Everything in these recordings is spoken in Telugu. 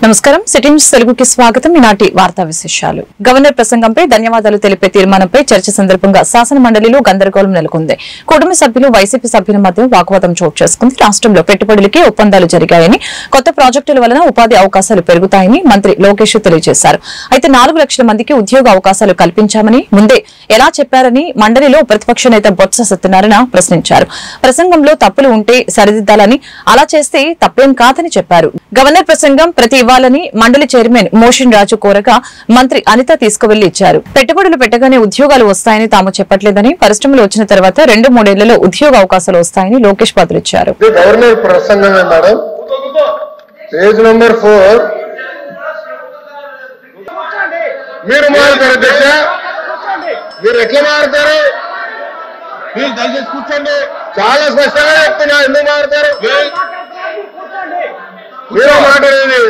నమస్కారం సిటీ న్యూస్ తెలుగుకి స్వాగతం. ఈనాటి వార్తా విశేషాలు. గవర్నర్ ప్రసంగంపై ధన్యవాదాలు తెలిపే తీర్మానంపై చర్చ సందర్భంగా శాసన మండలిలో గందరగోళం నెలకొంది. కుటుంబ సభ్యులు వైసీపీ సభ్యుల మధ్య వాగ్వాదం చోటు చేసుకుంది. రాష్ట్రంలో పెట్టుబడులకి ఒప్పందాలు జరిగాయని, కొత్త ప్రాజెక్టుల వలన ఉపాధి అవకాశాలు పెరుగుతాయని మంత్రి లోకేష్ తెలియజేశారు. అయితే 4 లక్షల మందికి ఉద్యోగ అవకాశాలు కల్పించామని ముందే ఎలా చెప్పారని మండలిలో ప్రతిపక్ష నేత బొత్స సత్యనారాయణ ప్రశ్నించారు. ప్రసంగంలో తప్పులు ఉంటే సరిదిద్దాలని, అలా చేస్తే తప్పేం కాదని చెప్పారు. గవర్నర్ ప్రసంగం ప్రతి ఇవ్వాలని మండలి చైర్మన్ మోషన్ రాజు కోరగా మంత్రి అనిత తీసుకువెళ్లి ఇచ్చారు. పెట్టుబడులు పెట్టగానే ఉద్యోగాలు వస్తాయని తాము చెప్పట్లేదని, పరిశ్రమలు వచ్చిన తర్వాత 2-3 ఏళ్లలో ఉద్యోగ అవకాశాలు వస్తాయని లోకేష్ బదులిచ్చారు. గవర్నర్ ప్రసంగమే మేడం, పేజ్ నంబర్ 4. మీరు మారుతారు అధ్యక్ష, మీరు ఎట్లా మారుతారు? మీరు దయచేసి కూర్చోండి. చాలా స్పష్టంగా చెప్తున్నా, ఎందుకు మారుతారు? మీరు మాట్లాడేది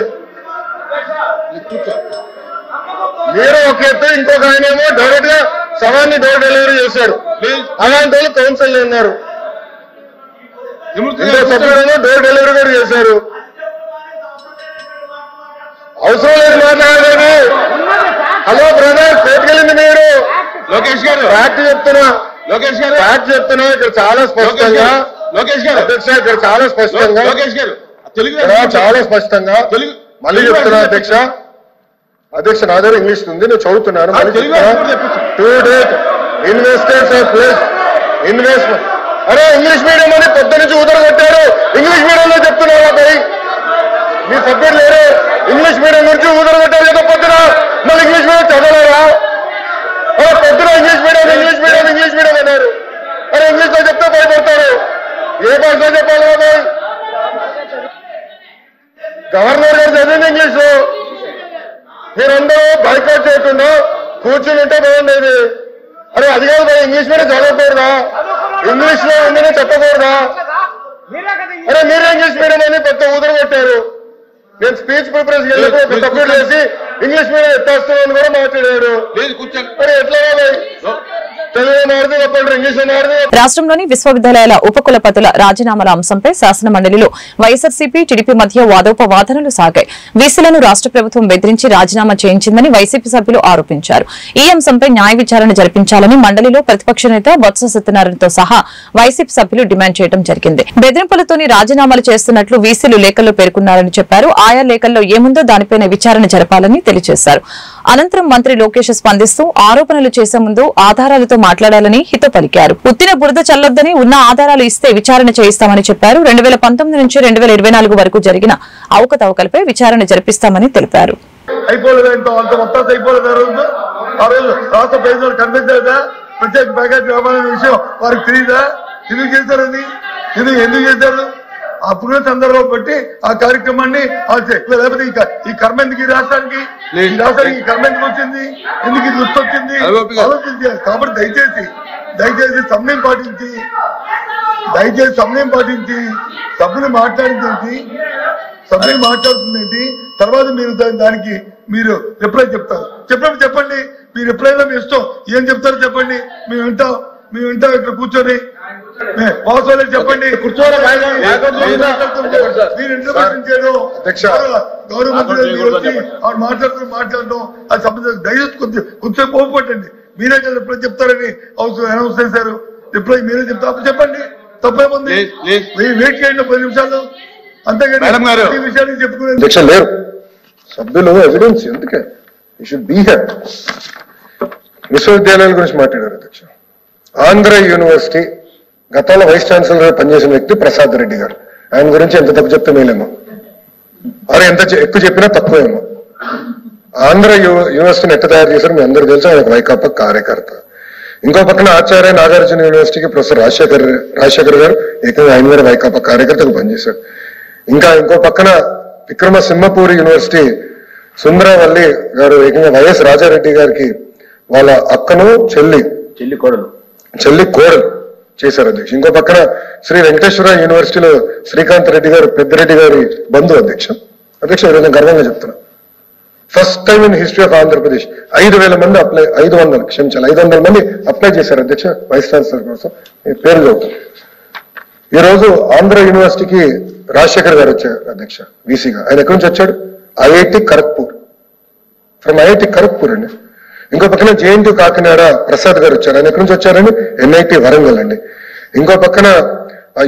మీరు ఒక ఎత్తు, ఇంకొక ఆయనేమో డైరెక్ట్ గా సవాన్ని డోర్ డెలివరీ చేశారు. అలాంటి వాళ్ళు కౌన్సిల్ ఉన్నారు, సభ్యుడేమో డోర్ డెలివరీ కూడా చేశారు. అవసరం లేదు మాట్లాడేది. హలో బ్రదర్, కోర్టుకెళ్ళింది మీరు. లోకేష్ గారు ఫ్యాక్ట్ చెప్తున్నా, లోకేష్ గారు ఫ్యాక్ట్ చెప్తున్నా. ఇక్కడ చాలా స్పష్టంగా లోకేష్ గారు అధ్యక్ష, ఇక్కడ చాలా స్పష్టంగా లోకేష్ గారు చాలా స్పష్టంగా మళ్ళీ చెప్తున్నా అధ్యక్ష. అధ్యక్ష నా దగ్గర ఇంగ్లీష్ ఉంది, నేను చదువుతున్నాను. To date investors of place investment. అరే ఇంగ్లీష్ మీడియం అని పొద్దు నుంచి ఊదర కొట్టారు. ఇంగ్లీష్ మీడియంలో చెప్తున్నారు పై మీ సబ్జెక్ట్ లేరు. ఇంగ్లీష్ మీడియం నుంచి ఊదర కొట్టారు కదా పొద్దున. మళ్ళీ ఇంగ్లీష్ మీడియం చదవలేరా? పొద్దున English medium English medium English medium అన్నారు. అరే ఇంగ్లీష్ లో చెప్తే భయపడతారు. ఏ భాషలో చెప్పాలి బాబాయ్? గవర్నర్ గారు చదివింది ఇంగ్లీష్ లో. మీరందరూ బైకాట్ చేయకుండా కూర్చుని ఉంటే బాగుండేది. అరే అది కాదు, ఇంగ్లీష్ మీడియం చదవకూడదా? ఇంగ్లీష్ లో ఉందని చెప్పకూడదా? అరే మీరే ఇంగ్లీష్ మీడియం అని పెద్ద ఊదర కొట్టారు. నేను స్పీచ్ ప్రిపరేషన్ వెళ్ళినప్పుడు సబ్మిట్ చేసి ఇంగ్లీష్ మీడియం ఎత్తేస్తామని కూడా మాట్లాడారు. మరి ఎట్లా రాష్ట్రంలోని విశ్వవిద్యాలయాల ఉపకులపతుల రాజీనామాల అంశంపై శాసన మండలిలో వైఎస్ఆర్సీపీ, టీడీపీ మధ్య వాదోపవాదనలు సాగాయి. వీసీలను రాష్ట్ర ప్రభుత్వం బెదిరించి రాజీనామా చేయించిందని వైసీపీ సభ్యులు ఆరోపించారు. ఈ అంశంపై న్యాయ విచారణ జరిపించాలని మండలిలో ప్రతిపక్ష నేత బొత్స సత్యనారాయణతో సహా వైసీపీ సభ్యులు డిమాండ్ చేయడం జరిగింది. బెదిరింపులతోని రాజీనామాలు చేస్తున్నట్లు వీసీలు లేఖల్లో పేర్కొన్నారని చెప్పారు. ఆయా లేఖల్లో ఏముందో దానిపైన విచారణ జరపాలని తెలియజేశారు. అనంతరం మంత్రి లోకేష్ స్పందిస్తూ ఆరోపణలు చేసే ముందు ఆధారాలతో మాట్లాడాలని హితో పలికారు. ఉత్తిన బురద చల్లొద్దని, ఉన్న ఆధారాలు ఇస్తే విచారణ చేయిస్తామని చెప్పారు. 2019 నుంచి 2024 వరకు జరిగిన అవకతవకలపై విచారణ జరిపిస్తామని తెలిపారు. అప్పుడు సందర్భం బట్టి ఆ కార్యక్రమాన్ని లేకపోతే ఈ కర్మ ఎందుకు ఈ రాష్ట్రానికి ఈ కర్మ ఎందుకు వచ్చింది, ఎందుకు ఇది వచ్చింది ఆలోచించారు. కాబట్టి దయచేసి సమయం పాటించి సభ్యులు మాట్లాడుతుంది. తర్వాత మీరు దానికి మీరు రిప్లై చెప్తారు. చెప్పండి. మీరు ఎప్పుడైనా మీ ఇష్టం ఏం చెప్తారో చెప్పండి. మేము వింటాం ఇక్కడ కూర్చొని. చెప్పండి కూర్చోవాలి. మీరు ఇంటర్వ్యూషన్ చేయడం, గౌరవ మంత్రి మాట్లాడడం అది సంబంధించిన దయచేసి కొంచెం కోపపట్టండి. మీరే కదా రిప్లై చెప్తారని అనౌన్స్ చేశారు. రిప్లై మీరే చెప్తారు, చెప్పండి. తప్పేముంది? వెయిట్ చేయండి 10 నిమిషాలు, అంతేగాని ఈ విషయాన్ని చెప్పుకునే లేరు సభ్యులు. ఎవిడెన్స్ ఎందుకే విశ్వవిద్యాలయాల గురించి మాట్లాడారు అధ్యక్ష. ఆంధ్ర యూనివర్సిటీ గతంలో వైస్ ఛాన్సలర్ పనిచేసిన వ్యక్తి ప్రసాద్ రెడ్డి గారు. ఆయన గురించి ఎంత తప్పు చెప్తే మేలేమో, అరే ఎంత ఎక్కువ చెప్పినా తక్కువేమో. ఆంధ్ర యూనివర్సిటీని ఎట్లా తయారు చేశారు మీ అందరూ తెలుసు. ఆయన వైకాపా కార్యకర్త. ఇంకో పక్కన ఆచార్య నాగార్జున యూనివర్సిటీకి ప్రొఫెసర్ రాజశేఖర్ గారు ఏకంగా ఆయన కూడా వైకాపా కార్యకర్తకు పనిచేశారు. ఇంకో పక్కన విక్రమసింహపూరి యూనివర్సిటీ సుందరవల్లి గారు ఏకంగా వైఎస్ రాజారెడ్డి గారికి వాళ్ళ అక్కను చెల్లి కోడలు చేశారు అధ్యక్ష. ఇంకో పక్కన శ్రీ వెంకటేశ్వర యూనివర్సిటీలో శ్రీకాంత్ రెడ్డి గారు పెద్దిరెడ్డి గారి బంధువు అధ్యక్ష. ఈరోజు గర్వంగా చెప్తున్నా, first time in history of Andhra Pradesh 5,000 మంది 500 మంది అప్లై చేశారు అధ్యక్ష వైస్ ఛాన్సలర్ కోసం. పేరు చదువుతారు. ఈ రోజు ఆంధ్ర యూనివర్సిటీకి రాజశేఖర్ గారు వచ్చారు అధ్యక్ష వీసీగా. ఆయన ఎక్కడి నుంచి వచ్చాడు? IIT Kharagpur, from IIT Kharagpur అండి. ఇంకో పక్కన జేఎన్టీ కాకినాడ ప్రసాద్ గారు వచ్చారు, ఆయన ఎక్కడి నుంచి వచ్చారండి? ఎన్ఐటి వరంగల్ అండి. ఇంకో పక్కన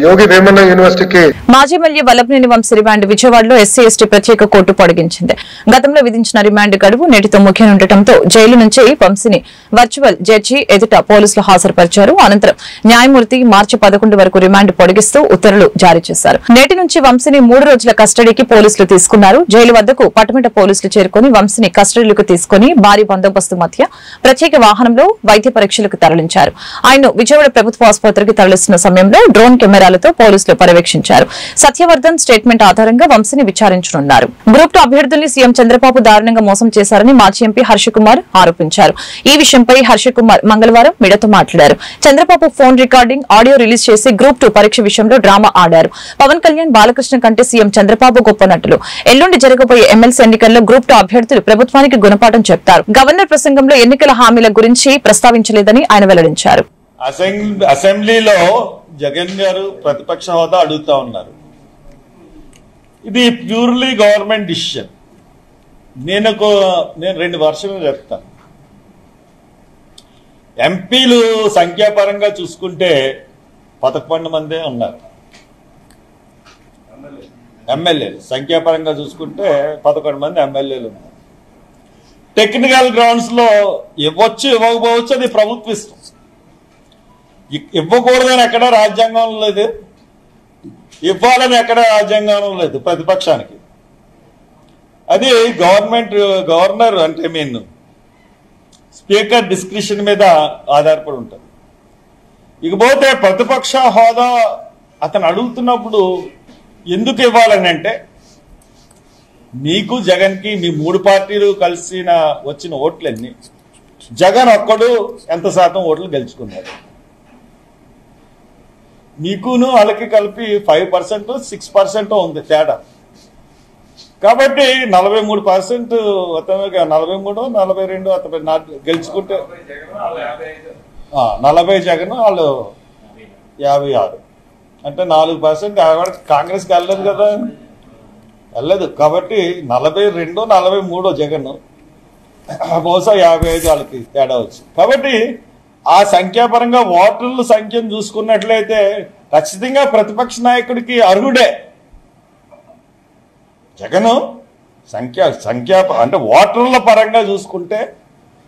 యోగి వేమన్న యూనివర్సిటీకి మాజీ ఎమ్మెల్యే వల్లభనేని వంశీ రిమాండ్ విజయవాడలో ఎస్సీ ఎస్టీ ప్రత్యేక కోర్టు పొడిగించింది. గతంలో విధించిన రిమాండ్ గడువు నేటితో ముగియనుండటంతో జైలు నుంచి వంశీని వర్చువల్ జడ్జి ఎదుట పోలీసులు హాజరుపరిచారు. అనంతరం న్యాయమూర్తి మార్చి 11 వరకు రిమాండ్ పొడిగిస్తూ ఉత్తర్వులు జారీ చేశారు. నేటి నుంచి వంశీని 3 రోజుల కస్టడీకి పోలీసులు తీసుకున్నారు. జైలు వద్దకు పటమిట పోలీసులు చేరుకుని వంశీని కస్టడీలోకి తీసుకుని భారీ బందోబస్తు మధ్య ప్రత్యేక వాహనంలో వైద్య పరీక్షలకు తరలించారు. ఆయన్ను విజయవాడ ప్రభుత్వ ఆసుపత్రికి తరలిస్తున్న సమయంలో డ్రోన్ కెమెరాలతో పోలీసులు పర్యవేక్షించారు. సత్యవర్ధన్ స్టేట్మెంట్ ఆధారంగా వంశీని విచారించనున్నారు. గ్రూప్ 2 అభ్యర్థుల్ని సీఎం చంద్రబాబు దారుణంగా మోసం చేశారని మాజీ ఎంపీ హర్షకుమార్ ఆరోపించారు. ఈ విషయంపై హర్షకుమార్ మంగళవారం మీడియాతో మాట్లాడారు. Chandrababu phone recording, audio release చేసి గ్రూప్ 2 పరీక్ష విషయంలో డ్రామా ఆడారు. పవన్ కళ్యాణ్, బాలకృష్ణ కంటే సీఎం చంద్రబాబు గొప్ప నటులు. ఎల్లుండి జరగబోయే ఎమ్మెల్సీ ఎన్నికల్లో గ్రూప్ 2 అభ్యర్థులు ప్రభుత్వానికి గుణపాఠం చెప్తారు. గవర్నర్ ప్రసంగంలో ఎన్నికల హామీల గురించి ప్రస్తావించలేదని ఆయన వెల్లడించారు. అసెంబ్లీలో జగన్ గారు ప్రతిపక్ష హోదా అడుగుతా ఉన్నారు. ఇది ప్యూర్లీ గవర్నమెంట్ డిసిషన్. నేను 2 వర్షాలు చెప్తాను. ఎంపీలు సంఖ్యాపరంగా చూసుకుంటే 11 మందే ఉన్నారు. ఎమ్మెల్యేలు సంఖ్యాపరంగా చూసుకుంటే 11 మంది ఎమ్మెల్యేలు ఉన్నారు. టెక్నికల్ గ్రౌండ్స్ లో ఇవ్వచ్చు ఇవ్వకపోవచ్చు, అది ప్రభుత్వ ఇష్టం. ఇవ్వకూడదని ఎక్కడ రాజ్యాంగంలో లేదు, ఇవ్వాలని ఎక్కడ రాజ్యాంగంలో లేదు ప్రతిపక్షానికి. అది గవర్నర్ అంటే స్పీకర్ డిస్క్రిప్షన్ మీద ఆధారపడి ఉంటుంది. ఇకపోతే ప్రతిపక్ష హోదా అతను అడుగుతున్నప్పుడు ఎందుకు ఇవ్వాలని అంటే, మీకు జగన్కి మీ 3 పార్టీలు కలిసిన వచ్చిన ఓట్లన్నీ జగన్ ఒక్కడు ఎంత శాతం ఓట్లు గెలుచుకున్నారు. మీకును వాళ్ళకి కలిపి 5%, 6% ఉంది తేడా. కాబట్టి 43% 43, 42 అతను గెలుచుకుంటే 40 జగన్, వాళ్ళు 56 అంటే 4%. కాంగ్రెస్కి వెళ్ళలేదు కదా, వెళ్ళలేదు. కాబట్టి 42, 43 జగన్, బహుశా 55 వాళ్ళకి తేడా వచ్చు. కాబట్టి ఆ సంఖ్యాపరంగా ఓటర్ల సంఖ్యను చూసుకున్నట్లయితే ఖచ్చితంగా ప్రతిపక్ష నాయకుడికి అర్హుడే జగన్. సంఖ్య అంటే ఓటర్ల పరంగా చూసుకుంటే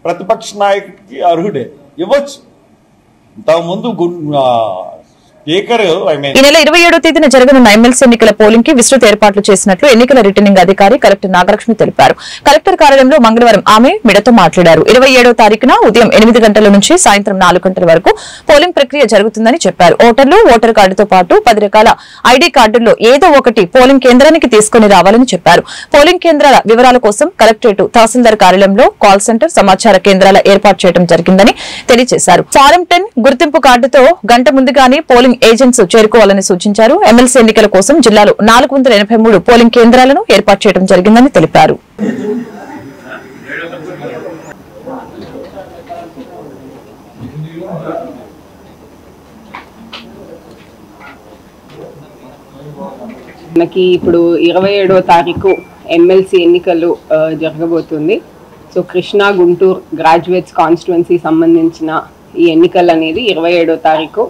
ప్రతిపక్ష నాయకుడికి అర్హుడే, ఇవ్వచ్చు. ఇంతకుముందు ఈ నెల 27వ తేదీన జరగనున్న ఎమ్మెల్సీ ఎన్నికల పోలింగ్ కి విస్తృత ఏర్పాట్లు చేసినట్లు ఎన్నికల రిటర్నింగ్ అధికారి కలెక్టర్ నాగలక్ష్మి తెలిపారు. కలెక్టర్ కార్యాలయంలో మంగళవారం ఆమె మీడియాతో మాట్లాడారు. 27వ తారీఖున ఉదయం 8 గంటల నుంచి సాయంత్రం 4 గంటల వరకు పోలింగ్ ప్రక్రియ జరుగుతుందని చెప్పారు. ఓటర్లు ఓటర్ కార్డుతో పాటు 10 రకాల ఐడీ కార్డుల్లో ఏదో ఒకటి పోలింగ్ కేంద్రానికి తీసుకుని రావాలని చెప్పారు. పోలింగ్ కేంద్రాల వివరాల కోసం కలెక్టరేట్, తహసీల్దార్ కార్యాలయంలో కాల్ సెంటర్, సమాచార కేంద్రాల ఏర్పాటు చేయడం జరిగిందని తెలియజేశారు. ఫారం 10 గుర్తింపు కార్డుతో గంట ముందుగానే పోలింగ్ ఏజెంట్స్ చేరుకోవాలని సూచించారు. ఎమ్మెల్సీ ఎన్నికల కోసం జిల్లాలో 483 పోలింగ్ కేంద్రాలను ఏర్పాటు చేయడం జరిగిందని తెలిపారు. మనకి ఇప్పుడు 27వ తారీఖు ఎమ్మెల్సీ ఎన్నికలు జరగబోతుంది. So Krishna Guntur graduates constituency సంబంధించిన ఈ ఎన్నికలు అనేది 27వ తారీఖు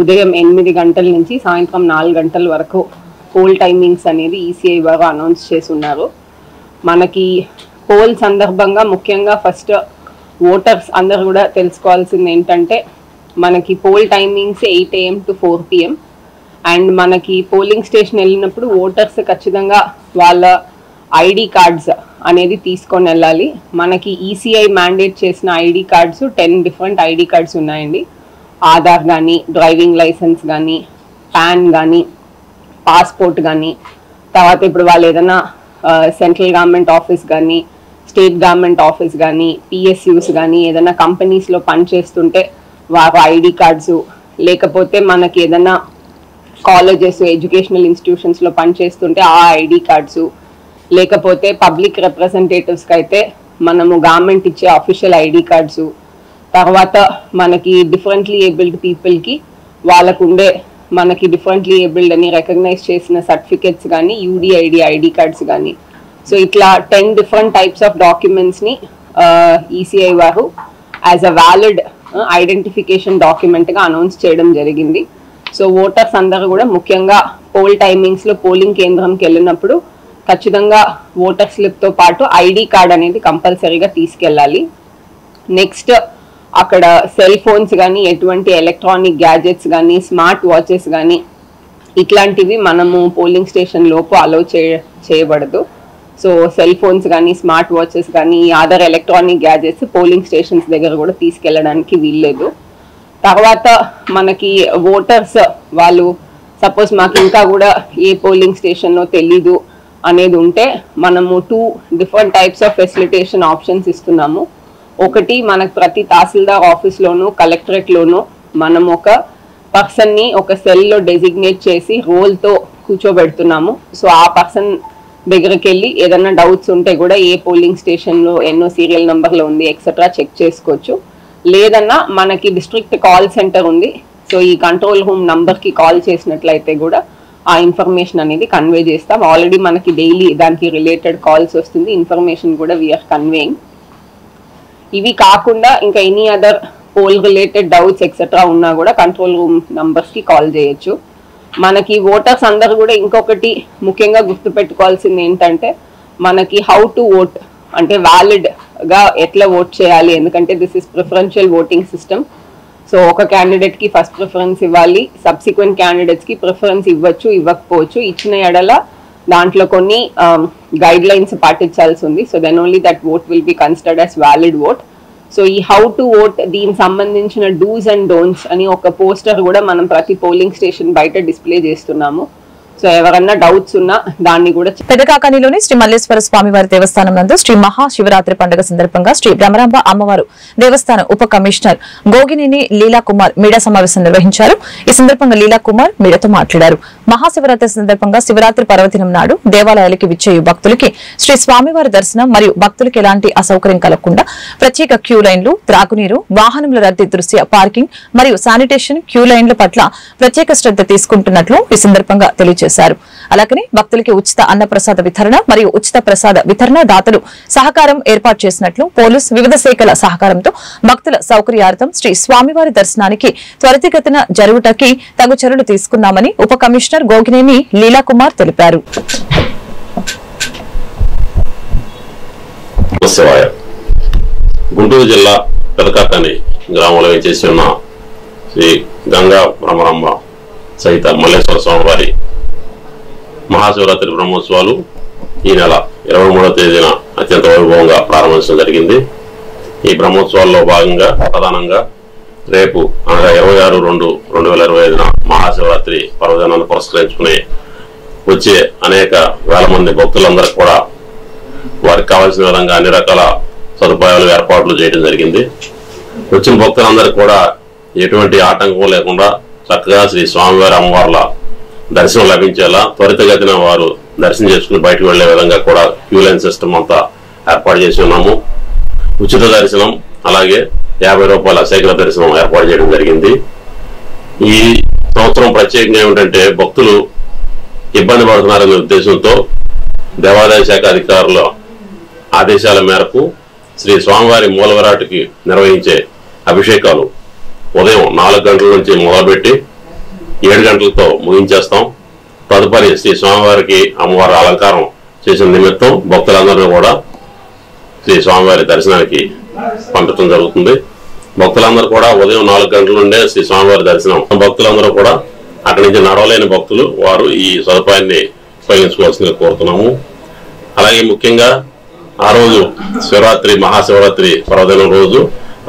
ఉదయం 8 గంటల నుంచి సాయంత్రం 4 గంటల వరకు పోల్ టైమింగ్స్ అనేది ఈసీఐ వారు అనౌన్స్ చేసి ఉన్నారు. మనకి పోల్ సందర్భంగా ముఖ్యంగా ఫస్ట్ ఓటర్స్ అందరూ కూడా తెలుసుకోవాల్సింది ఏంటంటే, మనకి poll timings 8 AM to 4 PM. And మనకి పోలింగ్ స్టేషన్ వెళ్ళినప్పుడు ఓటర్స్ ఖచ్చితంగా వాళ్ళ ఐడి కార్డ్స్ అనేది తీసుకొని వెళ్ళాలి. మనకి ఈసీఐ మ్యాండేట్ చేసిన ID cards 10 different ID cards ఉన్నాయండి. ఆధార్ కానీ, డ్రైవింగ్ లైసెన్స్ కానీ, పాన్ కానీ, పాస్పోర్ట్ కానీ, తర్వాత ఇప్పుడు వాళ్ళు ఏదైనా సెంట్రల్ గవర్నమెంట్ ఆఫీస్ కానీ, స్టేట్ గవర్నమెంట్ ఆఫీస్ కానీ, పిఎస్యూస్ కానీ ఏదైనా కంపెనీస్లో పనిచేస్తుంటే వారు ఐడి కార్డ్స్, లేకపోతే మనకి ఏదైనా కాలేజెస్, ఎడ్యుకేషనల్ ఇన్స్టిట్యూషన్స్లో పనిచేస్తుంటే ఆ ఐడి కార్డ్స్, లేకపోతే పబ్లిక్ రిప్రజెంటేటివ్స్కి అయితే మనము గవర్నమెంట్ ఇచ్చే అఫీషియల్ ఐడి కార్డ్స్, తర్వాత మనకి డిఫరెంట్లీ ఏబుల్డ్ పీపుల్కి వాళ్ళకు ఉండే మనకి డిఫరెంట్లీ ఏబుల్డ్ అని రికగ్నైజ్ చేసిన సర్టిఫికెట్స్ కానీ, యూడిఐడి ఐడి కార్డ్స్ కానీ, సో ఇట్లా 10 డిఫరెంట్ టైప్స్ ఆఫ్ డాక్యుమెంట్స్ని ఈసీఐ వారు యాజ్ అ వ్యాలిడ్ ఐడెంటిఫికేషన్ డాక్యుమెంట్గా అనౌన్స్ చేయడం జరిగింది. సో ఓటర్స్ అందరూ కూడా ముఖ్యంగా పోల్ టైమింగ్స్లో పోలింగ్ కేంద్రంకి వెళ్ళినప్పుడు ఖచ్చితంగా ఓటర్ స్లిప్తో పాటు ఐడి కార్డ్ అనేది కంపల్సరీగా తీసుకెళ్ళాలి. నెక్స్ట్ అక్కడ సెల్ ఫోన్స్ కానీ ఎటువంటి ఎలక్ట్రానిక్ గ్యాజెట్స్ కానీ స్మార్ట్ వాచెస్ కానీ ఇట్లాంటివి మనము పోలింగ్ స్టేషన్ లోపు అలౌ చేయబడదు. సో సెల్ ఫోన్స్ కానీ స్మార్ట్ వాచెస్ కానీ other electronic gadgets polling stations దగ్గర కూడా తీసుకెళ్ళడానికి వీల్లేదు. తర్వాత మనకి ఓటర్స్ వాళ్ళు సపోజ్ మాకు ఇంకా కూడా ఏ పోలింగ్ స్టేషన్నో తెలీదు అనేది ఉంటే మనము 2 different types of facilitation options ఇస్తున్నాము. ఒకటి మనకు ప్రతి తహసీల్దార్ ఆఫీస్లోను కలెక్టరేట్లోను మనం ఒక పర్సన్ని ఒక సెల్లో డెసిగ్నేట్ చేసి రోల్తో కూర్చోబెడుతున్నాము. సో ఆ పర్సన్ దగ్గరికి వెళ్ళి ఏదైనా డౌట్స్ ఉంటే కూడా ఏ పోలింగ్ స్టేషన్లో ఎన్నో సీరియల్ నెంబర్లో ఉంది ఎక్సెట్రా చెక్ చేసుకోవచ్చు. లేదన్నా మనకి డిస్ట్రిక్ట్ కాల్ సెంటర్ ఉంది. సో ఈ కంట్రోల్ రూమ్ నంబర్కి కాల్ చేసినట్లయితే కూడా ఆ ఇన్ఫర్మేషన్ అనేది కన్వే చేస్తాం. ఆల్రెడీ మనకి డైలీ దానికి రిలేటెడ్ కాల్స్ వస్తుంది, ఇన్ఫర్మేషన్ కూడా వీఆర్ కన్వేయింగ్. ఇవి కాకుండా ఇంకా any other poll related doubts etcetera ఉన్నా కూడా కంట్రోల్ రూమ్ నంబర్స్కి కాల్ చేయొచ్చు. మనకి ఓటర్స్ అందరూ కూడా ఇంకొకటి ముఖ్యంగా గుర్తుపెట్టుకోవాల్సింది ఏంటంటే మనకి హౌ టు ఓట్ అంటే వ్యాలిడ్గా ఎట్లా ఓట్ చేయాలి, ఎందుకంటే this is preferential voting system. So ఒక క్యాండిడేట్కి ఫస్ట్ ప్రిఫరెన్స్ ఇవ్వాలి, సబ్సిక్వెంట్ క్యాండిడేట్స్కి ప్రిఫరెన్స్ ఇవ్వచ్చు ఇవ్వకపోవచ్చు. ఇచ్చిన ఎడల దాంట్లో కొన్ని గైడ్ లైన్స్ పాటించాల్సి ఉంది. So then only that vote will be considered as valid vote. So ఈ హౌ టు ఓట్ దీనికి సంబంధించిన డూస్ అండ్ డోంట్స్ అని ఒక పోస్టర్ కూడా మనం ప్రతి పోలింగ్ స్టేషన్ బయట డిస్ప్లే చేస్తున్నాము. సో ఎవరన్నా డౌట్స్ ఉన్నా దాన్ని కూడా పెదకాకానిలోని శ్రీ మల్లేశ్వర స్వామివారి దేవస్థానం నందు శ్రీ మహాశివరాత్రి పండుగ సందర్భంగా శ్రీ భ్రమరాంబ అమ్మవారు దేవస్థానం ఉప కమిషనర్ గోగినేని లీలా కుమార్ మీడియా సమావేశం నిర్వహించారు. ఈ సందర్భంగా లీలా కుమార్ మీడియాతో మాట్లాడారు. మహాశివరాత్రి సందర్భంగా శివరాత్రి పర్వదినం నాడు దేవాలయాలకి విచ్చేయు భక్తులకి శ్రీ స్వామివారి దర్శనం మరియు భక్తులకు ఎలాంటి అసౌకర్యం కలగకుండా ప్రత్యేక క్యూ లైన్లు, త్రాగునీరు, వాహనముల రద్దీ దృశ్య పార్కింగ్ మరియు శానిటేషన్ క్యూ లైన్ల పట్ల ప్రత్యేక శ్రద్ధ తీసుకుంటున్నట్లు ఈ సందర్భంగా తెలియజేశారు. అలాగనే భక్తులకి ఉచిత అన్నప్రసాద వితరణ మరియు ఉచిత ప్రసాద వితరణ దాతలు సహకారం ఏర్పాటు చేసినట్లు పోలీసు వివిధ శాఖల సహకారంతో భక్తుల సౌకర్యార్థం శ్రీ స్వామివారి దర్శనానికి త్వరితగతిన జరుగుటకి తగు చర్యలు తీసుకున్నామని ఉప కమిషనర్ గోగినేని లీలా కుమార్ తెలిపారు. గుంటూరు జిల్లా పెదకాకాని గ్రామంలో చేసి ఉన్న శ్రీ గంగా భ్రమరాంబ సహిత మల్లేశ్వర స్వామి వారి మహాశివరాత్రి బ్రహ్మోత్సవాలు ఈ నెల 23వ తేదీన అత్యంత వైభవంగా ప్రారంభించడం జరిగింది. ఈ బ్రహ్మోత్సవాల్లో భాగంగా ప్రధానంగా రేపు అనగా 26/2/2025 మహాశివరాత్రి పర్వదినాన్ని పురస్కరించుకుని వచ్చే అనేక వేల మంది భక్తులందరికీ కూడా వారికి కావాల్సిన విధంగా అన్ని రకాల సదుపాయాలు ఏర్పాట్లు చేయడం జరిగింది. వచ్చిన భక్తులందరికీ కూడా ఎటువంటి ఆటంకం లేకుండా చక్కగా శ్రీ స్వామివారి అమ్మవార్ల దర్శనం లభించేలా త్వరితగతిన వారు దర్శనం చేసుకుని బయటకు వెళ్లే విధంగా కూడా క్యూ లైన్ సిస్టమ్ అంతా ఏర్పాటు చేసి ఉన్నాము. ఉచిత దర్శనం అలాగే 50 రూపాయల శేఖర దర్శనం ఏర్పాటు చేయడం జరిగింది. ఈ సంవత్సరం ప్రత్యేకంగా ఏమిటంటే భక్తులు ఇబ్బంది పడుతున్నారనే ఉద్దేశంతో దేవాదాయ శాఖ అధికారుల ఆదేశాల మేరకు శ్రీ స్వామివారి మూల విరాట్కి నిర్వహించే అభిషేకాలు ఉదయం 4 గంటల నుంచి మొదలుపెట్టి 7 గంటలతో ముగించేస్తాం. తదుపరి శ్రీ స్వామివారికి అమ్మవారి అలంకారం చేసిన నిమిత్తం భక్తులందరూ కూడా శ్రీ స్వామివారి దర్శనానికి పంపడం జరుగుతుంది. భక్తులందరూ కూడా ఉదయం 4 గంటల నుండే శ్రీ స్వామివారి దర్శనం. భక్తులందరూ కూడా అక్కడి నుంచి నడవలేని భక్తులు వారు ఈ సదుపాయాన్ని ఉపయోగించుకోవాల్సిందిగా కోరుతున్నాము. అలాగే ముఖ్యంగా ఆ రోజు శివరాత్రి మహాశివరాత్రి పర్వదినం రోజు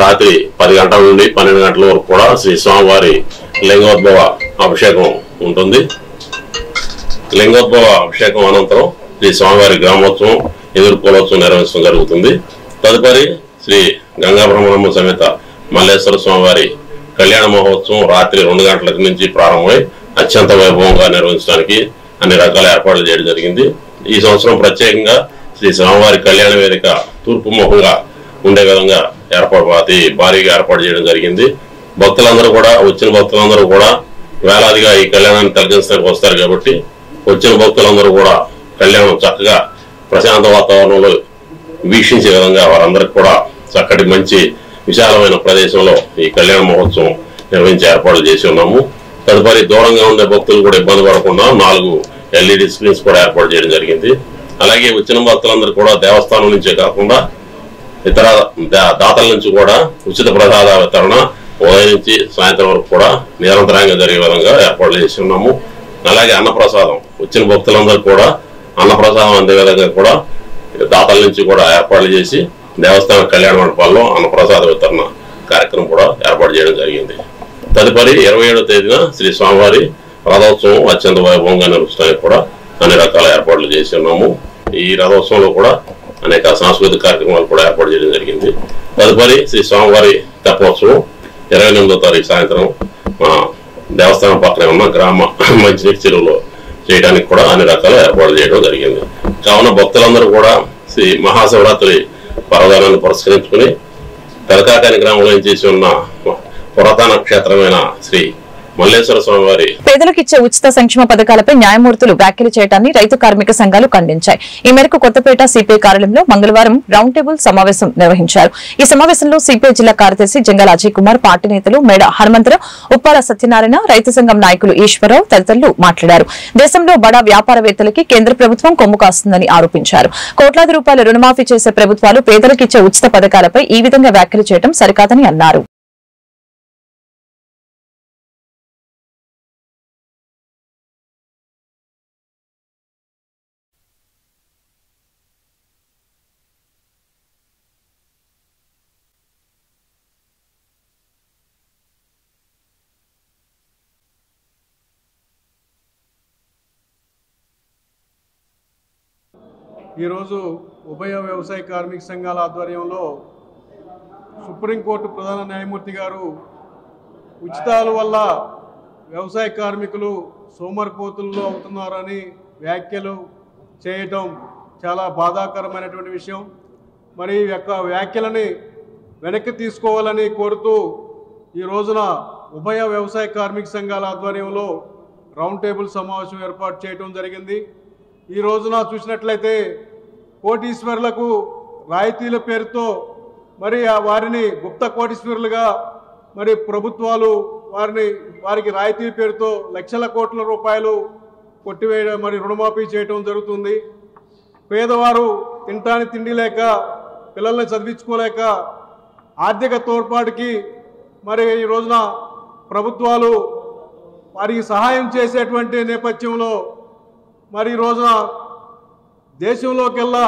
రాత్రి 10 గంటల నుండి 12 గంటల వరకు కూడా శ్రీ స్వామివారి లింగోద్భవ అభిషేకం ఉంటుంది. లింగోద్భవ అభిషేకం అనంతరం శ్రీ స్వామివారి గ్రామోత్సవం ఎదుర్కోలోత్సవం నిర్వహించడం జరుగుతుంది. తదుపరి శ్రీ గంగా భ్రమరాంబ సమేత మల్లేశ్వర స్వామివారి కళ్యాణ మహోత్సవం రాత్రి 2 గంటల నుంచి ప్రారంభమై అత్యంత వైభవంగా నిర్వహించడానికి అన్ని రకాల ఏర్పాట్లు చేయడం జరిగింది. ఈ సంవత్సరం ప్రత్యేకంగా శ్రీ స్వామివారి కళ్యాణ వేదిక తూర్పు ముఖంగా ఉండే విధంగా అతి భారీగా ఏర్పాటు చేయడం జరిగింది. భక్తులందరూ కూడా వచ్చిన భక్తులందరూ కూడా వేలాదిగా ఈ కళ్యాణాన్ని తిలకించడానికి వస్తారు కాబట్టి వచ్చిన భక్తులందరూ కూడా కళ్యాణం చక్కగా ప్రశాంత వాతావరణంలో వీక్షించే విధంగా వారందరికీ కూడా చక్కటి మంచి విశాలమైన ప్రదేశంలో ఈ కళ్యాణ మహోత్సవం నిర్వహించే ఏర్పాట్లు చేసి ఉన్నాము. తదుపరి దూరంగా ఉండే భక్తులు కూడా ఇబ్బంది పడకుండా 4 LED స్క్రీన్స్ కూడా ఏర్పాటు చేయడం జరిగింది. అలాగే వచ్చిన భక్తులందరూ కూడా దేవస్థానం నుంచే కాకుండా ఇతర దాతల నుంచి కూడా ఉచిత ప్రసాద వితరణ ఉదయం నుంచి సాయంత్రం వరకు కూడా నిరంతరంగా జరిగే విధంగా ఏర్పాట్లు చేసి ఉన్నాము. అలాగే అన్నప్రసాదం వచ్చిన భక్తులందరూ కూడా అన్నప్రసాదం అందే విధంగా కూడా దాతల నుంచి కూడా ఏర్పాట్లు చేసి దేవస్థాన కళ్యాణ మండపాల్లో అన్నప్రసాద వితరణ కార్యక్రమం కూడా ఏర్పాటు చేయడం జరిగింది. తదుపరి 27వ తేదీన శ్రీ స్వామివారి రథోత్సవం అత్యంత వైభవంగా నిర్వహించడానికి కూడా అన్ని రకాల ఏర్పాట్లు చేసి ఉన్నాము. ఈ రథోత్సవంలో కూడా అనేక సాంస్కృతిక కార్యక్రమాలు కూడా ఏర్పాటు చేయడం జరిగింది. తదుపరి శ్రీ స్వామివారి తెప్పోత్సవం 28వ తారీఖు సాయంత్రం మా దేవస్థానం పక్కనే ఉన్న గ్రామ మంచినీటి చెరువులో చేయడానికి కూడా అన్ని రకాల ఏర్పాట్లు చేయడం జరిగింది. కావున భక్తులందరూ కూడా శ్రీ మహాశివరాత్రి పర్వదానాన్ని పురస్కరించుకుని తలకాకాని గ్రామంలో చేసి ఉన్న పురాతన క్షేత్రమైన శ్రీ మల్లేశ్వర స్వామివారి పేదలకు ఇచ్చే ఉచిత సంక్షేమ పథకాలపై న్యాయమూర్తులు వ్యాఖ్యలు చేయడాన్ని రైతు కార్మిక సంఘాలు ఖండించాయి. ఈ మేరకు కొత్తపేట సిపిఐ కార్యాలయంలో మంగళవారం రౌండ్ టేబుల్ సమావేశం నిర్వహించారు. ఈ సమావేశంలో సిపిఐ జిల్లా కార్యదర్శి జంగాల అజయ్ కుమార్, పార్టీ నేతలు మేడ హనుమంతరావు, ఉప్పాల సత్యనారాయణ, రైతు సంఘం నాయకులు ఈశ్వరరావు తదితరులు మాట్లాడారు. దేశంలో బడా వ్యాపారవేత్తలకి కేంద్ర ప్రభుత్వం కొమ్ము కాస్తుందని ఆరోపించారు. కోట్లాది రూపాయల రుణమాఫీ చేసే ప్రభుత్వాలు పేదలకు ఇచ్చే ఉచిత పథకాలపై ఈ విధంగా వ్యాఖ్యలు చేయడం సరికాదని అన్నారు. ఈరోజు ఉభయ వ్యవసాయ కార్మిక సంఘాల ఆధ్వర్యంలో సుప్రీంకోర్టు ప్రధాన న్యాయమూర్తి గారు ఉచితాల వల్ల వ్యవసాయ కార్మికులు సోమరిపోతుల్లో అవుతున్నారని వ్యాఖ్యలు చేయటం చాలా బాధాకరమైనటువంటి విషయం. మరి ఈ యొక్క వ్యాఖ్యలని వెనక్కి తీసుకోవాలని కోరుతూ ఈ రోజున ఉభయ వ్యవసాయ కార్మిక సంఘాల ఆధ్వర్యంలో రౌండ్ టేబుల్ సమావేశం ఏర్పాటు చేయడం జరిగింది. ఈ రోజున చూసినట్లయితే కోటీశ్వరులకు రాయితీల పేరుతో మరి వారిని గుప్త కోటీశ్వరులుగా మరి ప్రభుత్వాలు వారికి రాయితీ పేరుతో లక్షల కోట్ల రూపాయలు కొట్టివేయడం, మరి రుణమాఫీ చేయడం జరుగుతుంది. పేదవారు తింటానికి తిండి లేక, పిల్లల్ని చదివించుకోలేక ఆర్థిక తోడ్పాటుకి మరి ఈ రోజున ప్రభుత్వాలు వారికి సహాయం చేసేటువంటి నేపథ్యంలో మరి ఈ రోజున దేశంలోకెల్లా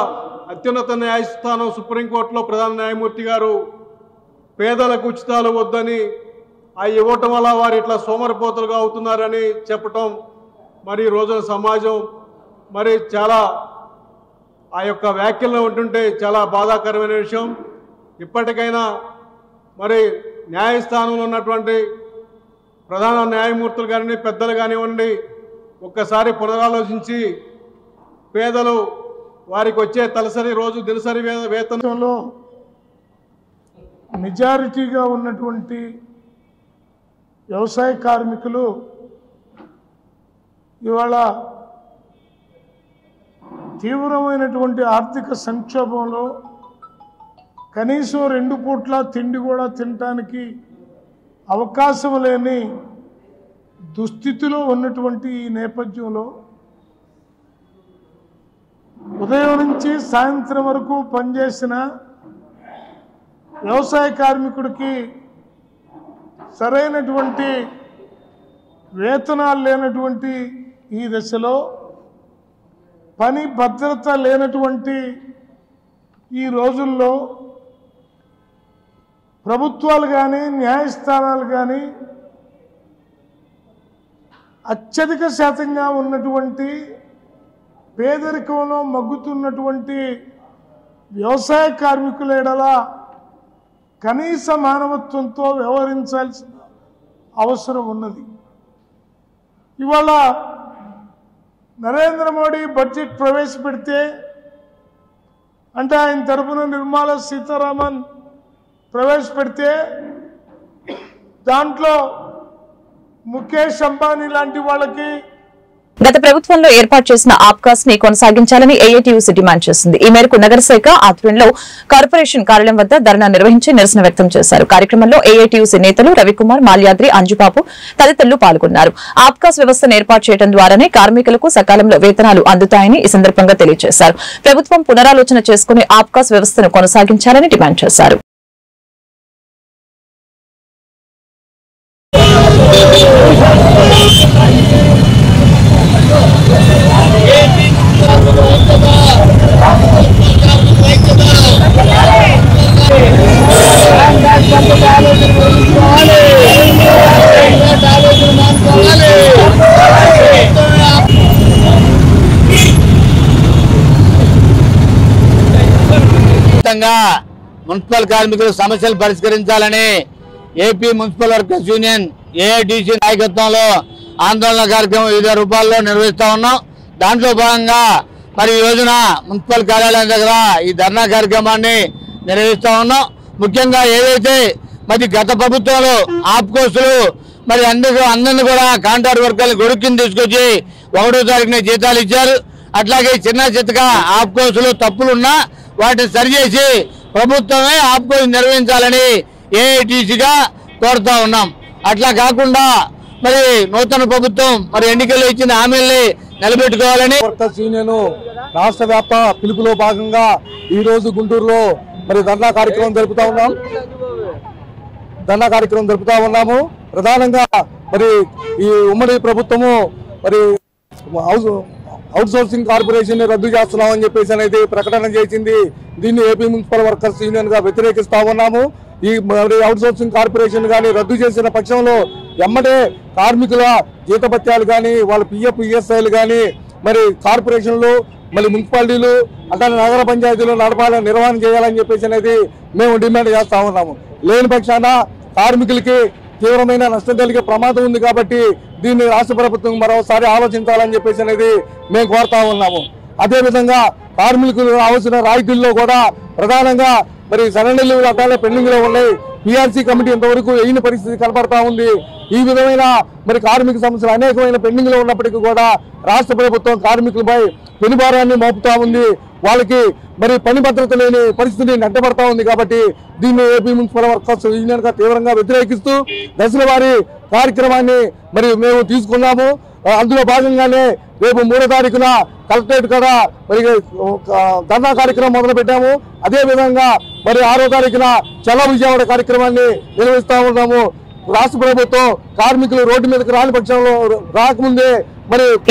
అత్యున్నత న్యాయస్థానం సుప్రీంకోర్టులో ప్రధాన న్యాయమూర్తి గారు పేదలకు ఉచితాలు వద్దని ఇవ్వటం వల్ల వారు ఇట్లా సోమరిపోతులుగా అవుతున్నారని చెప్పటం మరి ఈ రోజున సమాజం మరి చాలా ఆ యొక్క వ్యాఖ్యల్లో ఉంటుంటే చాలా బాధాకరమైన విషయం. ఇప్పటికైనా మరి న్యాయస్థానంలో ఉన్నటువంటి ప్రధాన న్యాయమూర్తులు కానీ పెద్దలు కానివ్వండి ఒక్కసారి పునరాలోచించి పేదలు వారికి వచ్చే తలసరి రోజు దినసరి వేతనంలో మెజారిటీగా ఉన్నటువంటి వ్యవసాయ కార్మికులు ఇవాళ తీవ్రమైనటువంటి ఆర్థిక సంక్షోభంలో కనీసం 2 పూట్ల తిండి కూడా తినటానికి అవకాశం లేని దుస్థితిలో ఉన్నటువంటి ఈ నేపథ్యంలో ఉదయం నుంచి సాయంత్రం వరకు పనిచేసిన వ్యవసాయ కార్మికుడికి సరైనటువంటి వేతనాలు లేనటువంటి ఈ దశలో, పని భద్రత లేనటువంటి ఈ రోజుల్లో ప్రభుత్వాలు కానీ న్యాయస్థానాలు కానీ అత్యధిక శాతంగా ఉన్నటువంటి పేదరికంలో మగ్గుతున్నటువంటి వ్యవసాయ కార్మికుల ఎడల కనీస మానవత్వంతో వ్యవహరించాల్సిన అవసరం ఉన్నది. ఇవాళ నరేంద్ర మోడీ బడ్జెట్ ప్రవేశపెడితే అంటే ఆయన తరపున నిర్మలా సీతారామన్ ప్రవేశపెడితే దాంట్లో ముఖేష్ అంబానీ లాంటి వాళ్ళకి గత ప్రభుత్వంలో ఏర్పాటు చేసిన ఆప్కాస్ ని కొనసాగించాలని ఏఐటీయూసీ డిమాండ్ చేసింది. ఈ మేరకు నగరశాఖ ఆధ్వర్యంలో కార్పొరేషన్ కార్యాలయం వద్ద ధర్నా నిర్వహించి నిరసన వ్యక్తం చేశారు. కార్యక్రమంలో ఏఐటీయూసీ నేతలు రవికుమార్, మాల్యాద్రి, అంజుబాబు తదితరులు పాల్గొన్నారు. ఆప్కాస్ వ్యవస్థను ఏర్పాటు చేయడం ద్వారానే కార్మికులకు సకాలంలో వేతనాలు అందుతాయని ఈ సందర్భంగా తెలియజేశారు. ప్రభుత్వం పునరాలోచన చేసుకుని ఆప్కాస్ వ్యవస్థను కొనసాగించాలని డిమాండ్ చేశారు. మున్సిపల్ కార్మికుల సమస్యలు పరిష్కరించాలని AP municipal workers union AITC నాయకత్వంలో ఆందోళన కార్యక్రమం వివిధ రూపాల్లో నిర్వహిస్తా ఉన్నాం. దాంట్లో భాగంగా మరి ఈ రోజున మున్సిపల్ కార్యాలయం దగ్గర ఈ ధర్నా కార్యక్రమాన్ని నిర్వహిస్తా ఉన్నాం. ముఖ్యంగా ఏదైతే మరి గత ప్రభుత్వంలో ఆప్కోసులు మరి అందరినీ కూడా కాంట్రాక్ట్ వర్కర్లు గొడుక్కుని తీసుకొచ్చి 1వ తారీఖున జీతాలు ఇచ్చారు. అట్లాగే చిన్న చిత్తగా ఆప్కోసులు తప్పులున్నా వాటిని సరిచేసి ప్రభుత్వమే ఆప్కోసు నిర్వహించాలని ఏఐటీసీగా కోరుతా ఉన్నాం. అట్లా కాకుండా మరి నూతన ప్రభుత్వం మరి ఎన్నికల్లో ఇచ్చిన హామీల్ని నిలబెట్టుకోవాలని వర్కర్స్ యూనియన్ రాష్ట్ర వ్యాప్త పిలుపులో భాగంగా ఈ రోజు గుంటూరులో మరి ధర్నా కార్యక్రమం జరుపుతా ఉన్నాము. ప్రధానంగా మరి ఈ ఉమ్మడి ప్రభుత్వము మరి అవుట్ సోర్సింగ్ కార్పొరేషన్ రద్దు చేస్తున్నామని చెప్పేసి అనేది ప్రకటన చేసింది. దీన్ని ఏపీ మున్సిపల్ వర్కర్స్ యూనియన్ గా వ్యతిరేకిస్తా ఉన్నాము. ఈ అవుట్ సోర్సింగ్ కార్పొరేషన్ కానీ రద్దు చేసిన పక్షంలో ఎమ్మటే కార్మికుల జీతభత్యాలు కానీ వాళ్ళ పిఎఫ్ ఈఎస్ఐలు కానీ మరి కార్పొరేషన్లు మళ్ళీ మున్సిపాలిటీలు అట్లానే నగర పంచాయతీలు నడపాలని నిర్వహణ చేయాలని చెప్పేసి అనేది మేము డిమాండ్ చేస్తా ఉన్నాము. లేని పక్షాన కార్మికులకి తీవ్రమైన నష్టం కలిగే ప్రమాదం ఉంది కాబట్టి దీన్ని రాష్ట్ర ప్రభుత్వం మరోసారి ఆలోచించాలని చెప్పేసి అనేది మేము కోరుతా ఉన్నాము. అదేవిధంగా కార్మికులు రావాల్సిన రాయితీల్లో కూడా ప్రధానంగా మరి సరెండర్ లీవ్లు అట్లానే పెండింగ్ లో ఉన్నాయి. పిఆర్సీ కమిటీ ఇంతవరకు వేయని పరిస్థితి కనపడతా ఉంది. ఈ విధమైన మరి కార్మిక సమస్యలు అనేకమైన పెండింగ్ లో ఉన్నప్పటికీ కూడా రాష్ట్ర ప్రభుత్వం కార్మికులపై పెనుభారాన్ని మోపుతా ఉంది. వాళ్ళకి మరి పని భద్రత లేని పరిస్థితిని నెట్టబడతా ఉంది. కాబట్టి దీన్ని ఏపీ మున్సిపల్ వర్కర్స్ యూనియన్ గా తీవ్రంగా వ్యతిరేకిస్తూ దశల వారీ కార్యక్రమాన్ని మరి మేము తీసుకున్నాము. అందులో భాగంగానే రేపు 3వ తారీఖున కలెక్టరేట్ కూడా మరి ధర్నా కార్యక్రమం మొదలు పెట్టాము. అదే విధంగా మరి 6వ తారీఖున చలో విజయవాడ కార్యక్రమాన్ని నిర్వహిస్తా ఉన్నాము. రాష్ట్ర ప్రభుత్వం కార్మికులు రోడ్డు మీదకి రాని పక్షంలో రాకముందే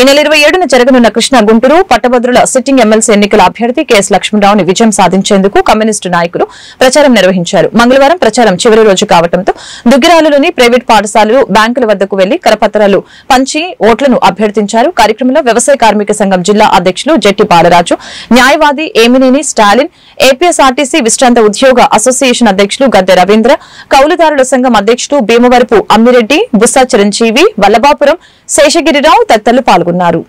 ఈ నెల 27న జరగనున్న కృష్ణా గుంటూరు పట్టభద్రుల సిట్టింగ్ ఎమ్మెల్సీ ఎన్నికల అభ్యర్థి కెఎస్ లక్ష్మణరావుని విజయం సాధించేందుకు కమ్యూనిస్టు నాయకులు ప్రచారం నిర్వహించారు. మంగళవారం ప్రచారం చివరి రోజు కావడంతో దుగ్గిరాలులోని ప్రైవేట్ పాఠశాలలు, బ్యాంకుల వద్దకు వెళ్లి కరపత్రాలు పంచి ఓట్లను అభ్యర్థించారు. కార్యక్రమంలో వ్యవసాయ కార్మిక సంఘం జిల్లా అధ్యక్షులు జెట్టి బాలరాజు, న్యాయవాది ఏమినేని స్టాలిన్, ఏపీఎస్ఆర్టీసీ విశ్రాంత ఉద్యోగ అసోసియేషన్ అధ్యక్షులు గద్దె రవీంద్ర, కౌలుదారుల సంఘం అధ్యక్షుడు భీమవరపు అమ్మిరెడ్డి, బుస్సా చిరంజీవి, వల్లభాపురం శేషగిరిరావు తదితరులు పాల్గొన్నారు.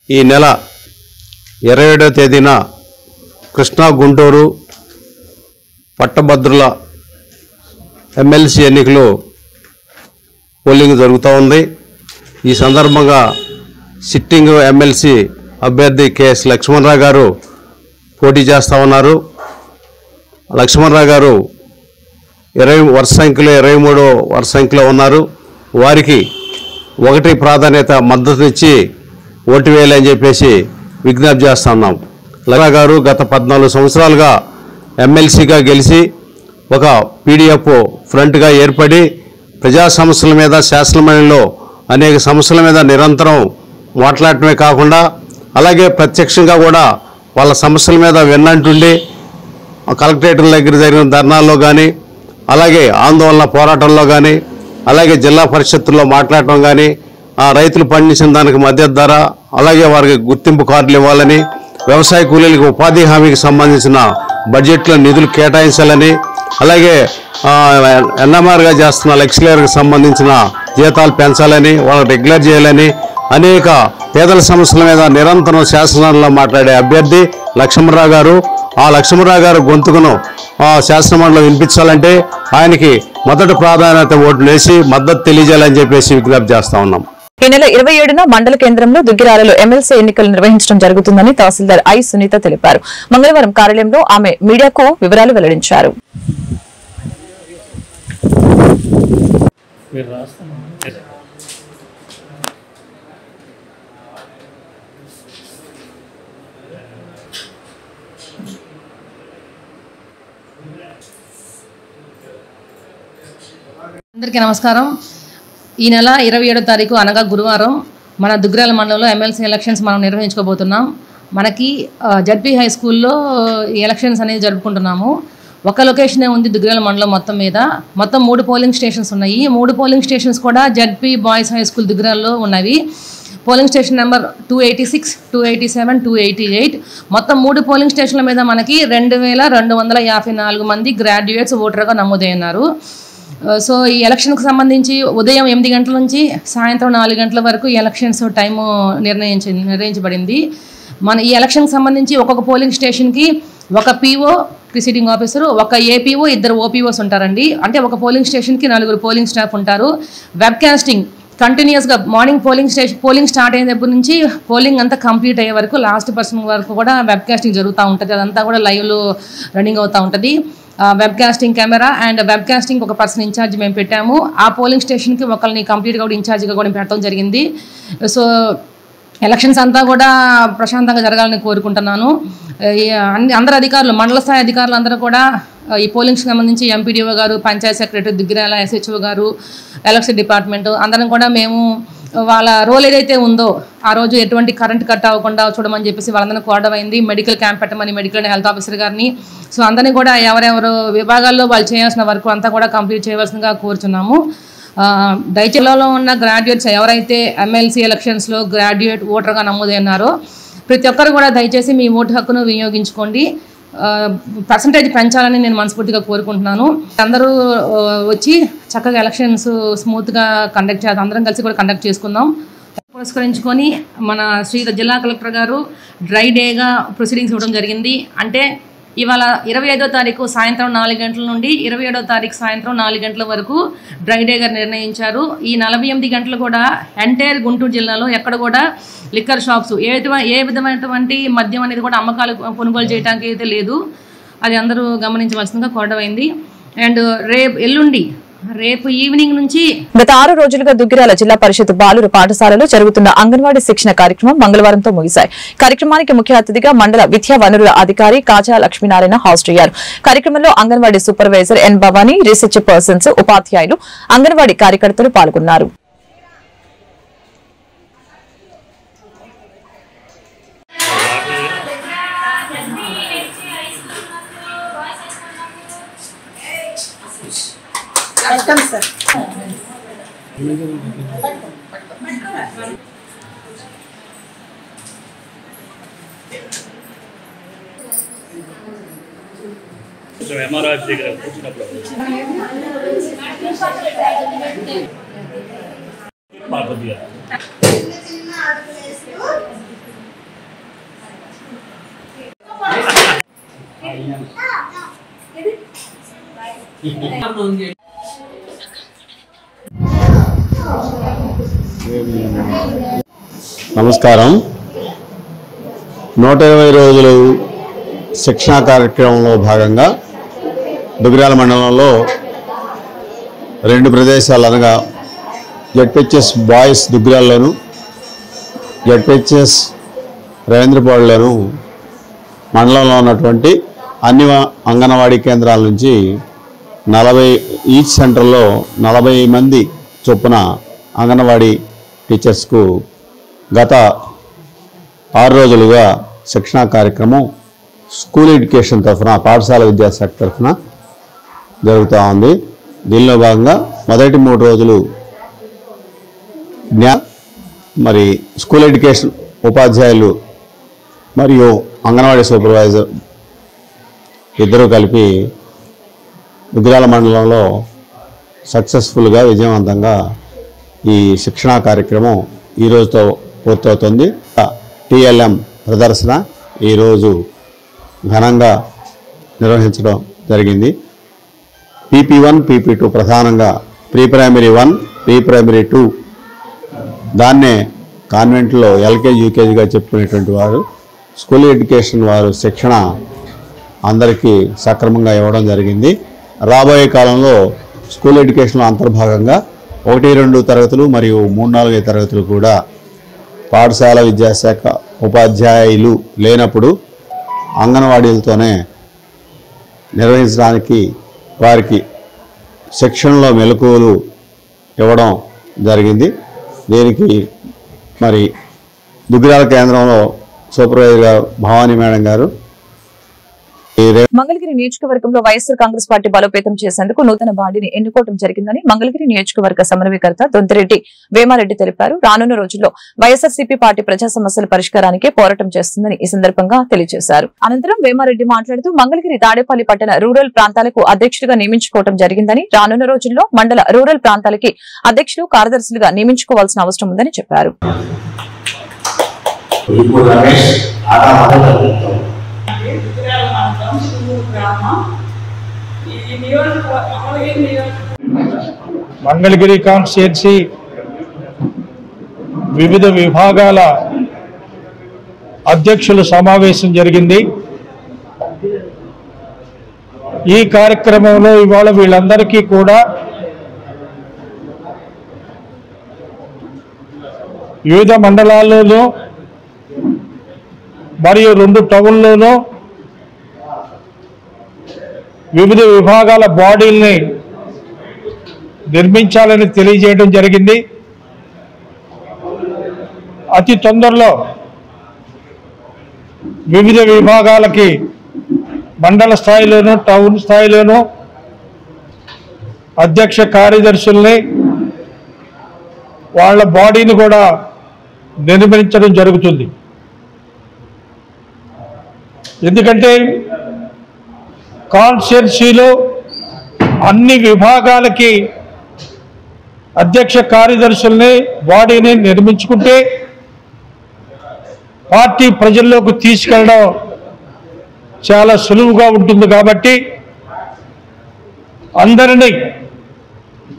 ఈ నెల 27వ తేదీన కృష్ణా గుంటూరు పట్టభద్రుల ఎమ్మెల్సీ ఎన్నికలు పోలింగ్ జరుగుతూ ఉంది. ఈ సందర్భంగా సిట్టింగ్ ఎమ్మెల్సీ అభ్యర్థి కెఎస్ లక్ష్మణరావు గారు పోటీ చేస్తూ ఉన్నారు. లక్ష్మణరావు గారు వరుస సంఖ్యలో 23వ వరుస సంఖ్యలో ఉన్నారు. వారికి 1 ప్రాధాన్యత మద్దతునిచ్చి ఓటు వేయాలని చెప్పేసి విజ్ఞప్తి చేస్తున్నాం. లక్ష్మణరావు గారు గత 14 సంవత్సరాలుగా ఎమ్మెల్సీగా గెలిచి ఒక పీడీఎఫ్ ఫ్రంట్గా ఏర్పడి ప్రజా సమస్యల మీద శాసనమండలిలో అనేక సమస్యల మీద నిరంతరం మాట్లాడటమే కాకుండా అలాగే ప్రత్యక్షంగా కూడా వాళ్ళ సమస్యల మీద విన్నంటుండి కలెక్టరేట్ల దగ్గర జరిగిన ధర్నాల్లో కానీ అలాగే ఆందోళన పోరాటంలో కానీ అలాగే జిల్లా పరిషత్తుల్లో మాట్లాడటం కానీ రైతులు పండించిన దానికి మద్దతు ధర, అలాగే వారికి గుర్తింపు కార్డులు ఇవ్వాలని, వ్యవసాయ కూలీలకు ఉపాధి హామీకి సంబంధించిన బడ్జెట్లో నిధులు కేటాయించాలని, అలాగే ఎన్ఎంఆర్గా చేస్తున్న లెక్చరర్కి సంబంధించిన జీతాలు పెంచాలని, వాళ్ళని రెగ్యులర్ చేయాలని, అనేక పేదల సమస్యల మీద నిరంతరం శాసనసభలో మాట్లాడే అభ్యర్థి లక్ష్మణరావు గారు. ఆ లక్ష్మణరావు గారు గొంతుకును శాసనమండలిలో వినిపించాలంటే ఆయనకి మొదటి ప్రాధాన్యత ఓట్లు వేసి మద్దతు తెలియజేయాలని చెప్పేసి విజ్ఞప్తి చేస్తా ఉన్నాం. ఈ నెల 27న మండల కేంద్రంలో దుగ్గిరాలలో ఎమ్మెల్సీ ఎన్నికలు నిర్వహించడం జరుగుతుందని తహసీల్దార్ ఐ సునీత తెలిపారు. మంగళవారం కార్యాలయంలో ఆమె మీడియాకు వివరాలు వెల్లడించారు. అందరికీ నమస్కారం. ఈ నెల 27వ తారీఖు అనగా గురువారం మన దుగ్గిరాల మండలంలో ఎమ్మెల్సీ ఎలక్షన్స్ మనం నిర్వహించుకోబోతున్నాం. మనకి జడ్పీ హై స్కూల్లో ఈ ఎలక్షన్స్ అనేది జరుపుకుంటున్నాము. ఒక లొకేషనే ఉంది దుగ్గిరాల మండలం మొత్తం మీద. మొత్తం 3 పోలింగ్ స్టేషన్స్ ఉన్నాయి. 3 పోలింగ్ స్టేషన్స్ కూడా జడ్పీ బాయ్స్ హై స్కూల్ దుగ్గిరాల్లో ఉన్నవి. పోలింగ్ స్టేషన్ నెంబర్ 286, 287, 288 మొత్తం 3 పోలింగ్ స్టేషన్ల మీద మనకి 2254 మంది గ్రాడ్యుయేట్స్ ఓటర్గా నమోదయ్యారు. సో ఈ ఎలక్షన్కి సంబంధించి ఉదయం 8 గంటల నుంచి సాయంత్రం 4 గంటల వరకు ఈ ఎలక్షన్స్ టైము నిర్ణయించబడింది. మన ఈ ఎలక్షన్కి సంబంధించి ఒక్కొక్క పోలింగ్ స్టేషన్కి ఒక పీఓ ప్రిసైడింగ్ ఆఫీసరు, ఒక ఏపీఓ, 2 ఓపీఓస్ ఉంటారండి. అంటే ఒక పోలింగ్ స్టేషన్కి 4 పోలింగ్ స్టాఫ్ ఉంటారు. వెబ్ కాస్టింగ్ కంటిన్యూస్గా మార్నింగ్ పోలింగ్ స్టార్ట్ అయినప్పటి నుంచి పోలింగ్ అంతా కంప్లీట్ అయ్యే వరకు లాస్ట్ పర్సన్ వరకు కూడా వెబ్ కాస్టింగ్ జరుగుతూ ఉంటుంది. అదంతా కూడా లైవ్లో రన్నింగ్ అవుతూ ఉంటుంది. Webcasting camera and webcasting ఒక పర్సన్ ఇన్ఛార్జ్ మేము పెట్టాము. ఆ పోలింగ్ స్టేషన్కి ఒకరిని కంప్లీట్గా కూడా ఇన్ఛార్జ్గా కూడా పెట్టడం జరిగింది. సో ఎలక్షన్స్ అంతా కూడా ప్రశాంతంగా జరగాలని కోరుకుంటున్నాను. అందరు అధికారులు, మండల స్థాయి అధికారులు అందరూ కూడా ఈ పోలింగ్కి సంబంధించి ఎంపీడీఓ గారు, పంచాయత్ సెక్రటరీ, దుగ్గిరాల ఎస్హెచ్ఓ గారు, ఎలక్షన్ డిపార్ట్మెంటు అందరం కూడా మేము వాళ్ళ రోల్ ఏదైతే ఉందో ఆ రోజు ఎటువంటి కరెంట్ కట్ అవ్వకుండా చూడమని చెప్పేసి వాళ్ళందరినీ కోరడం అయింది. మెడికల్ క్యాంప్ పెట్టమని మెడికల్ అండ్ హెల్త్ ఆఫీసర్ గారిని. సో అందరినీ కూడా ఎవరెవరు విభాగాల్లో వాళ్ళు చేయాల్సిన వర్క్ అంతా కూడా కంప్లీట్ చేయవలసిందిగా కోరుచున్నాము. జిల్లాలో ఉన్న గ్రాడ్యుయేట్స్ ఎవరైతే ఎమ్మెల్సీ ఎలక్షన్స్లో గ్రాడ్యుయేట్ ఓటర్గా నమోదైనారో ప్రతి ఒక్కరు కూడా దయచేసి మీ ఓటు హక్కును వినియోగించుకోండి. పర్సంటేజ్ పెంచాలని నేను మనస్ఫూర్తిగా కోరుకుంటున్నాను. అందరూ వచ్చి చక్కగా ఎలక్షన్స్ స్మూత్గా కండక్ట్ చేద్దాం. అందరం కలిసి కూడా కండక్ట్ చేసుకుందాం. పురస్కరించుకొని మన జిల్లా కలెక్టర్ గారు డ్రై డేగా ప్రొసీడింగ్స్ ఇవ్వడం జరిగింది. అంటే ఇవాళ 25వ తారీఖు సాయంత్రం 4 గంటల నుండి 27వ తారీఖు సాయంత్రం 4 గంటల వరకు డ్రై డేగా నిర్ణయించారు. ఈ 48 గంటలు కూడా ఎంటైర్ గుంటూరు జిల్లాలో ఎక్కడ కూడా లిక్కర్ షాప్స్ ఏ విధమైనటువంటి మద్యం అనేది కూడా అమ్మకాలు కొనుగోలు చేయడానికి అయితే లేదు. అది అందరూ గమనించవలసిందిగా కోరడమైంది. అండ్ రేపు ఈవినింగ్ నుంచి గత 6 రోజులుగా దుగ్గిరాల జిల్లా పరిషత్ బాలుర పాఠశాలలో జరుగుతున్న అంగన్వాడీ శిక్షణ కార్యక్రమం మంగళవారంతో ముగిశాయి. కార్యక్రమానికి ముఖ్య అతిథిగా మండల విద్యా వనరుల అధికారి కాజా లక్ష్మీనారాయణ హాజరయ్యారు. కార్యక్రమంలో అంగన్వాడీ సూపర్వైజర్ ఎన్ భవానీ, రీసెర్చ్ పర్సన్స్, ఉపాధ్యాయులు, అంగన్వాడీ కార్యకర్తలు పాల్గొన్నారు. నమస్కారం. 120 రోజులు శిక్షణా కార్యక్రమంలో భాగంగా దుగ్గిరాల మండలంలో 2 ప్రదేశాలు అనగా జెడ్పిహెచ్ఎస్ బాయ్స్ దుగ్గిరాల్లోను, జెడ్పిహెచ్ఎస్ రవీంద్రపాడులోను మండలంలో ఉన్నటువంటి అన్ని అంగన్వాడీ కేంద్రాల నుంచి 40 ఈచ్ సెంటర్లో 40 మంది చొప్పున అంగన్వాడీ టీచర్స్కు గత 6 రోజులుగా శిక్షణా కార్యక్రమం స్కూల్ ఎడ్యుకేషన్ తరఫున, పాఠశాల విద్యాశాఖ తరఫున జరుగుతూ ఉంది. దీనిలో భాగంగా మొదటి 3 రోజులు మరి స్కూల్ ఎడ్యుకేషన్ ఉపాధ్యాయులు మరియు అంగన్వాడీ సూపర్వైజర్ ఇద్దరూ కలిపి దుగ్గిరాల మండలంలో సక్సెస్ఫుల్గా విజయవంతంగా ఈ శిక్షణా కార్యక్రమం ఈరోజుతో పూర్తవుతుంది. టిఎల్ఎం ప్రదర్శన ఈరోజు ఘనంగా నిర్వహించడం జరిగింది. PP1, PP2 ప్రధానంగా ప్రీ ప్రైమరీ 1, ప్రీ ప్రైమరీ 2 దాన్నే కాన్వెంట్లో ఎల్కేజీ యూకేజీగా చెప్పుకునేటువంటి వారు స్కూల్ ఎడ్యుకేషన్ వారు శిక్షణ అందరికీ సక్రమంగా ఇవ్వడం జరిగింది. రాబోయే కాలంలో స్కూల్ ఎడ్యుకేషన్లో అంతర్భాగంగా 1, 2 తరగతులు మరియు 3, 4 తరగతులు కూడా పాఠశాల విద్యాశాఖ ఉపాధ్యాయులు లేనప్పుడు అంగన్వాడీలతోనే నిర్వహించడానికి వారికి శిక్షణలో మెలకువలు ఇవ్వడం జరిగింది. దీనికి మరి దుగ్గిరాల కేంద్రంలో సూపర్వైజర్గా భవానీ మేడం గారు మంగళగిరి నియోజకవర్గంలో వైఎస్ఆర్ కాంగ్రెస్ పార్టీ బలోపేతం చేసేందుకు నూతన బాడీని ఎన్నుకోవడం జరిగిందని మంగళగిరి నియోజకవర్గ సమన్వయకర్త దొంతిరెడ్డి వేమారెడ్డి తెలిపారు. రానున్న రోజుల్లో వైఎస్ఆర్సీపీ పార్టీ ప్రజా సమస్యల పరిష్కారానికి పోరాటం చేస్తుందని ఈ సందర్భంగా తెలియజేశారు. అనంతరం వేమారెడ్డి మాట్లాడుతూ మంగళగిరి తాడేపల్లి పట్టణ రూరల్ ప్రాంతాలకు అధ్యక్షుడిగా నియమించుకోవడం జరిగిందని, రానున్న రోజుల్లో మండల రూరల్ ప్రాంతాలకి అధ్యక్షులు కార్యదర్శులుగా నియమించుకోవాల్సిన అవసరం ఉందని చెప్పారు. మంగళగిరి కాన్స్టిట్యుయెన్సీ వివిధ విభాగాల అధ్యక్షుల సమావేశం జరిగింది. ఈ కార్యక్రమంలో ఇవాళ వీళ్ళందరికీ కూడా వివిధ మండలాల్లోనూ మరియు 2 టౌన్లోనూ వివిధ విభాగాల బాడీల్ని నిర్మించాలని తెలియజేయడం జరిగింది. అతి తొందరలో వివిధ విభాగాలకి మండల స్థాయిలోనూ టౌన్ స్థాయిలోనూ అధ్యక్ష కార్యదర్శుల్ని వాళ్ళ బాడీని కూడా నిర్మించడం జరుగుతుంది. ఎందుకంటే కాన్స్టిట్యుయెన్సీలో అన్ని విభాగాలకి అధ్యక్ష కార్యదర్శుల్ని బాడీని నిర్మించుకుంటే పార్టీ ప్రజల్లోకి తీసుకెళ్ళడం చాలా సులువుగా ఉంటుంది. కాబట్టి అందరినీ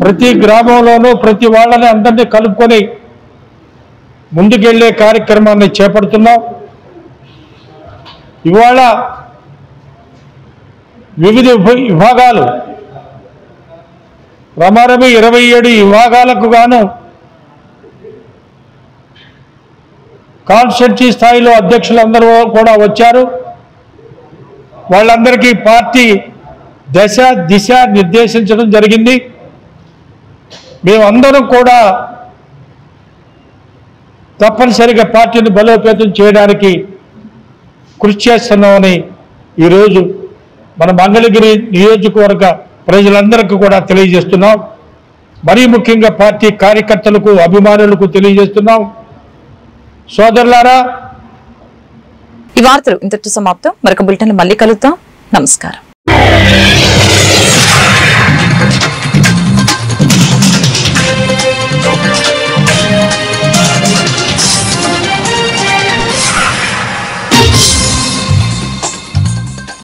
ప్రతి గ్రామంలోనూ ప్రతి వాళ్ళని అందరినీ కలుపుకొని ముందుకెళ్లే కార్యక్రమాన్ని చేపడుతున్నాం. ఇవాళ వివిధ విభాగాలు రమారమి 27 విభాగాలకు గాను కాన్స్టిట్యున్సీ స్థాయిలో అధ్యక్షులందరూ కూడా వచ్చారు. వాళ్ళందరికీ పార్టీ దశ దిశ నిర్దేశించడం జరిగింది. మేమందరం కూడా తప్పనిసరిగా పార్టీని బలోపేతం చేయడానికి కృషి చేస్తున్నామని ఈరోజు మన మంగళగిరి నియోజకవర్గ ప్రజలందరికీ కూడా తెలియజేస్తున్నాం. మరీ ముఖ్యంగా పార్టీ కార్యకర్తలకు అభిమానులకు తెలియజేస్తున్నాం. సోదరులారా, ఈ వార్తలు ఇంతటితో సమాప్తం. మరొక బులెటిన్ మళ్ళీ కలుద్దాం. నమస్కారం.